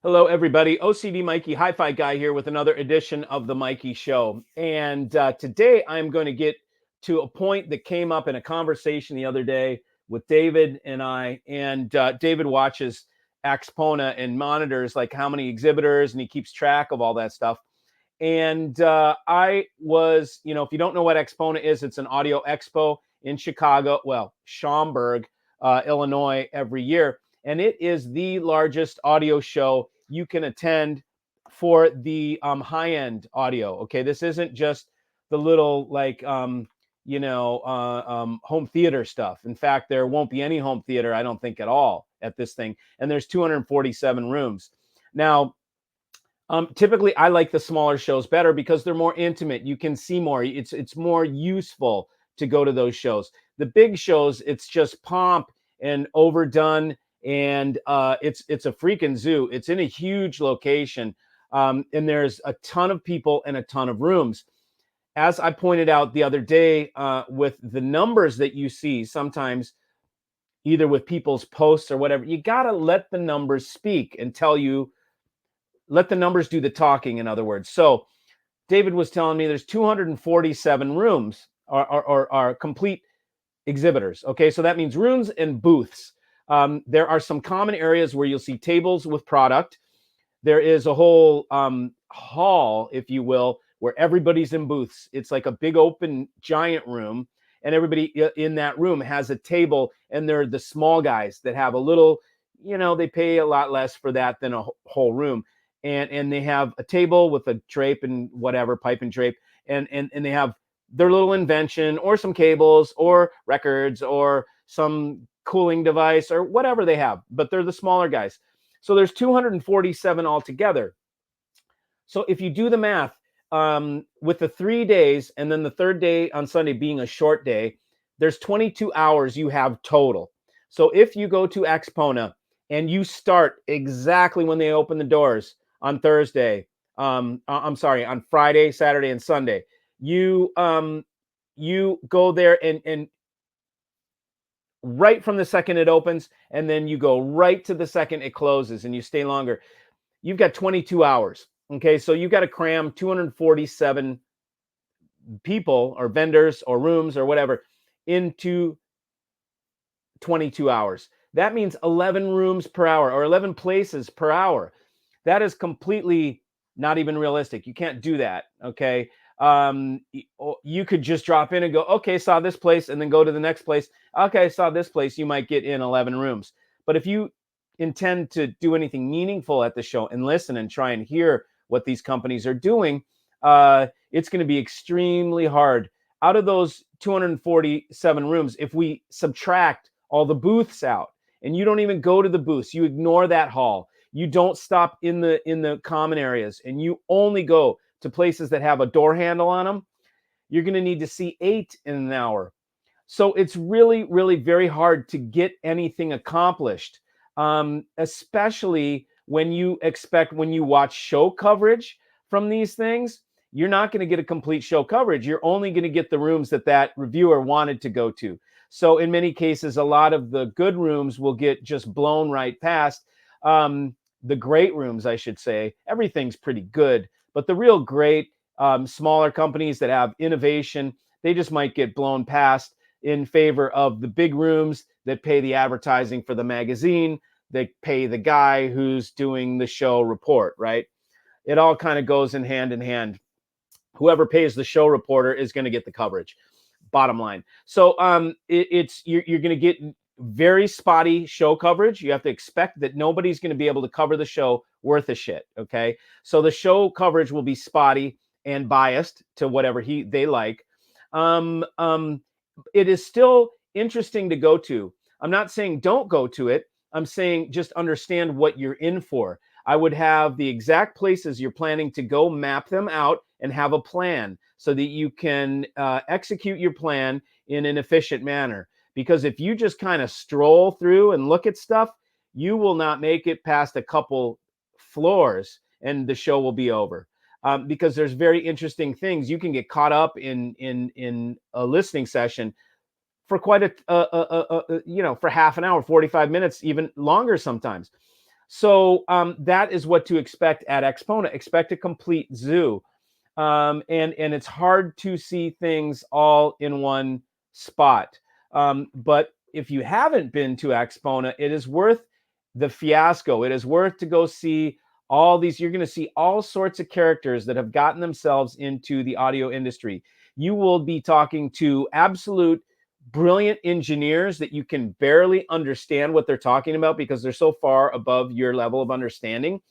Hello, everybody. OCD Mikey, HiFi guy here with another edition of the Mikey Show. And today I'm going to get to a point that came up in a conversation the other day with David and I. And David watches AXPONA and monitors like how many exhibitors, and he keeps track of all that stuff. And I was, if you don't know what AXPONA is, it's an audio expo in Chicago, Schaumburg, Illinois, every year. And it is the largest audio show you can attend for the high-end audio. Okay, this isn't just the little home theater stuff. In fact, there won't be any home theater, I don't think, at all at this thing. And there's 247 rooms. Now, typically, I like the smaller shows better because they're more intimate. You can see more. It's more useful to go to those shows. The big shows, it's just pomp and overdone, and it's a freaking zoo. It's in a huge location, and there's a ton of people and a ton of rooms. As I pointed out the other day, with the numbers that you see sometimes, either with people's posts or whatever, you got to let the numbers speak and tell you. Let the numbers do the talking, in other words. So David was telling me there's 247 rooms are complete exhibitors. Okay, so that means rooms and booths. There are some common areas where you'll see tables with product. There is a whole hall, if you will, where everybody's in booths. It's like a big open giant room, and everybody in that room has a table, and they're the small guys that have a little, they pay a lot less for that than a whole room. And they have a table with a drape and whatever, pipe and drape, and they have their little invention or some cables or records or some cooling device or whatever they have, but they're the smaller guys. So there's 247 altogether. So if you do the math, with the 3 days and then the third day on Sunday being a short day, there's 22 hours you have total. So if you go to AXPONA and you start exactly when they open the doors, on Thursday, on Friday, Saturday, and Sunday, you go there and right from the second it opens, and then you go right to the second it closes, and you stay longer. You've got 22 hours. Okay, so you've got to cram 247 people or vendors or rooms or whatever into 22 hours. That means 11 rooms per hour or 11 places per hour. That is completely not even realistic. You can't do that, okay? You could just drop in and go, okay, saw this place, and then go to the next place. Okay, saw this place. You might get in 11 rooms. But if you intend to do anything meaningful at the show and listen and try and hear what these companies are doing, it's going to be extremely hard. Out of those 247 rooms, if we subtract all the booths out, and you don't even go to the booths, you ignore that hall, you don't stop in the common areas, and you only go to places that have a door handle on them, you're going to need to see 8 in an hour. So it's really, really very hard to get anything accomplished, especially when you watch show coverage from these things. You're not going to get a complete show coverage. You're only going to get the rooms that reviewer wanted to go to. So in many cases, a lot of the good rooms will get just blown right past. The great rooms, I should say, everything's pretty good, but the real great smaller companies that have innovation, they just might get blown past in favor of the big rooms that pay the advertising for the magazine, that pay the guy who's doing the show report, right? It all kind of goes in hand. Whoever pays the show reporter is going to get the coverage, bottom line. So you're going to get very spotty show coverage. You have to expect that nobody's going to be able to cover the show worth a shit, okay? So the show coverage will be spotty and biased to whatever they like. It is still interesting to go to. I'm not saying don't go to it. I'm saying just understand what you're in for. I would have the exact places you're planning to go, map them out, and have a plan so that you can execute your plan in an efficient manner. Because if you just kind of stroll through and look at stuff, you will not make it past a couple floors and the show will be over. Because there's very interesting things. You can get caught up in a listening session for quite for half an hour, 45 minutes, even longer sometimes. So that is what to expect at AXPONA. Expect a complete zoo. And it's hard to see things all in one spot. But if you haven't been to AXPONA, it is worth the fiasco. It is worth to go see all these. You're going to see all sorts of characters that have gotten themselves into the audio industry. You will be talking to absolute brilliant engineers that you can barely understand what they're talking about because they're so far above your level of understanding.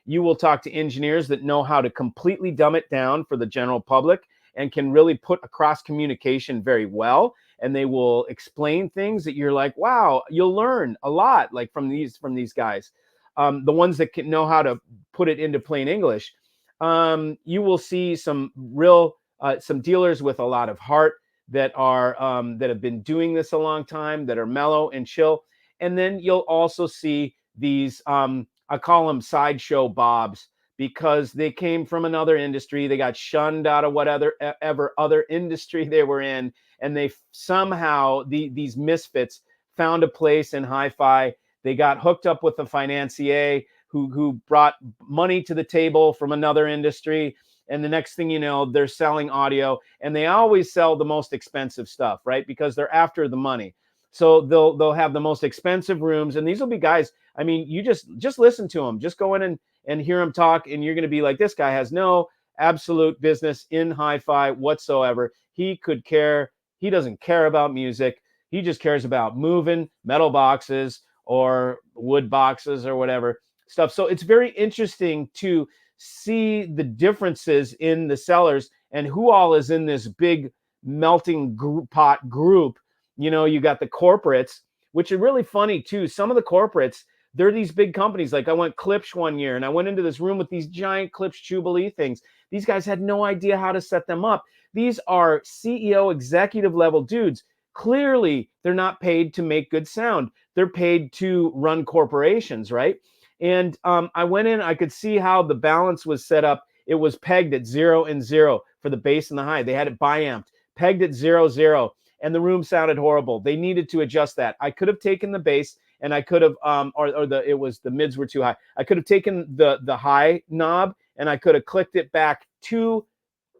You will talk to engineers that know how to completely dumb it down for the general public and can really put across communication very well. And they will explain things that you're like, wow, you'll learn a lot, like from these guys. The ones that can know how to put it into plain English. You will see some real some dealers with a lot of heart that are that have been doing this a long time, that are mellow and chill. And then you'll also see these I call them sideshow bobs because they came from another industry. They got shunned out of whatever other industry they were in, and they somehow these misfits found a place in hi-fi. They got hooked up with a financier who brought money to the table from another industry, and the next thing you know, they're selling audio, and they always sell the most expensive stuff, right? Because they're after the money. So they'll have the most expensive rooms, and these will be guys. I mean, you just listen to them. Just go in and hear them talk, and you're going to be like, this guy has no absolute business in hi-fi whatsoever. He could care. He doesn't care about music. He just cares about moving metal boxes or wood boxes or whatever stuff. So it's very interesting to see the differences in the sellers and who all is in this big melting pot group. You know, you got the corporates, which are really funny too. Some of the corporates, they're these big companies. Like I went Klipsch one year and I went into this room with these giant Klipsch Jubilee things. These guys had no idea how to set them up. These are CEO executive level dudes. Clearly, they're not paid to make good sound. They're paid to run corporations, right? And I went in, I could see how the balance was set up. It was pegged at 0 and 0 for the bass and the high. They had it bi-amped, pegged at 0, 0, and the room sounded horrible. They needed to adjust that. I could have taken the bass and I could have, the mids were too high. I could have taken the high knob and I could have clicked it back 2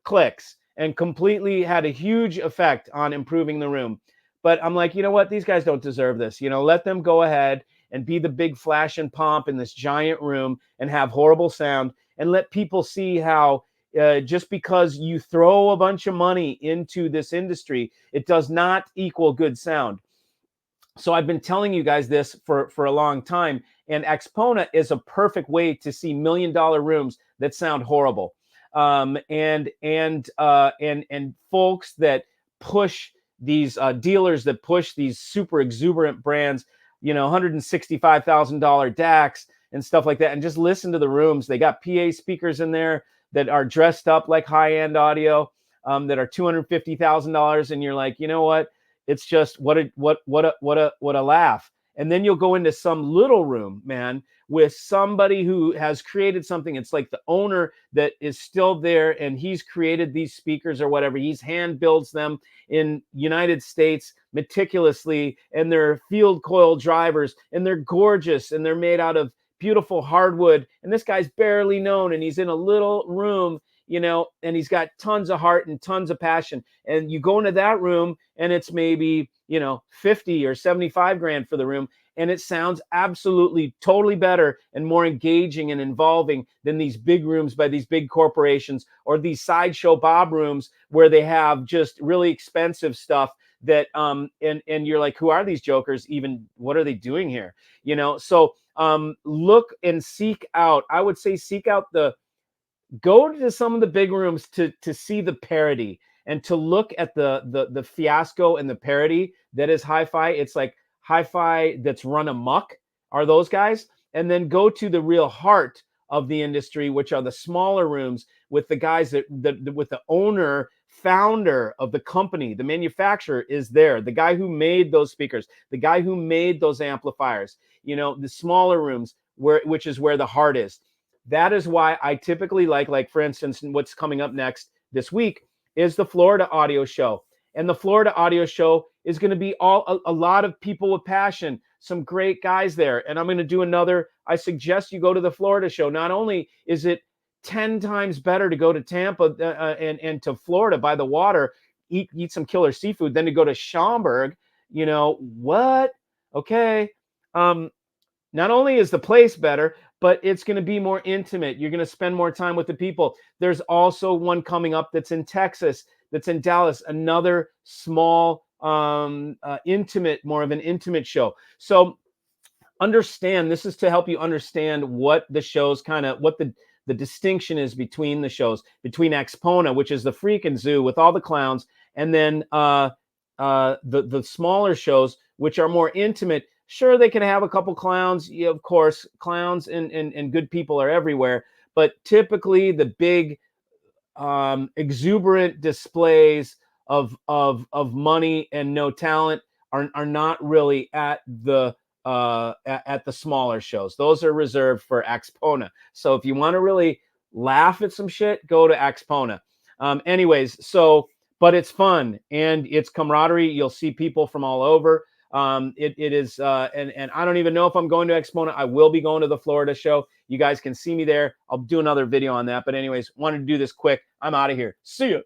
clicks and completely had a huge effect on improving the room. But I'm like, you know what? These guys don't deserve this. You know, let them go ahead and be the big flash and pomp in this giant room and have horrible sound, and let people see how just because you throw a bunch of money into this industry, it does not equal good sound. So I've been telling you guys this for a long time, and AXPONA is a perfect way to see $1 million rooms that sound horrible, and folks that push these dealers that push these super exuberant brands, you know, $165,000 DACs and stuff like that, and just listen to the rooms. They got PA speakers in there that are dressed up like high-end audio, that are $250,000, and you're like, you know what? It's just what a laugh. And then you'll go into some little room, man, with somebody who has created something. It's like the owner that is still there, and he's created these speakers or whatever. He's hand builds them in United States meticulously, and they're field coil drivers, and they're gorgeous, and they're made out of beautiful hardwood. And this guy's barely known, and he's in a little room, you know, and he's got tons of heart and tons of passion. And you go into that room and it's maybe, you know, 50 or 75 grand for the room. And it sounds absolutely totally better and more engaging and involving than these big rooms by these big corporations, or these sideshow Bob rooms where they have just really expensive stuff that, and you're like, who are these jokers even? What are they doing here? You know, so look and seek out, I would say seek out go to some of the big rooms to see the parody and to look at the fiasco and the parody that is hi-fi. It's like hi-fi that's run amok are those guys. And then go to the real heart of the industry, which are the smaller rooms with the guys that with the owner, founder of the company, the manufacturer is there, the guy who made those speakers, the guy who made those amplifiers, you know, the smaller rooms which is where the heart is. That is why I typically like for instance, what's coming up next this week is the Florida Audio Show. And the Florida Audio Show is going to be a lot of people with passion, some great guys there. And I'm going to do another I suggest you go to the Florida show. Not only is it 10 times better to go to Tampa and to Florida by the water, eat some killer seafood, than to go to Schaumburg. You know what? Okay. Not only is the place better, but it's going to be more intimate. You're going to spend more time with the people. There's also one coming up that's in Texas, that's in Dallas, another small, intimate, more of an intimate show. So understand, this is to help you understand what the shows what the distinction is between the shows, between AXPONA, which is the freaking zoo with all the clowns, and then the smaller shows, which are more intimate. Sure, they can have a couple clowns. Yeah, of course, clowns and good people are everywhere. But typically, the big, exuberant displays of money and no talent are not really at the smaller shows. Those are reserved for AXPONA. So if you want to really laugh at some shit, go to AXPONA. Anyways, so but it's fun and it's camaraderie. You'll see people from all over. It is, and I don't even know if I'm going to AXPONA. I will be going to the Florida show. You guys can see me there. I'll do another video on that. But anyways, wanted to do this quick. I'm out of here. See ya.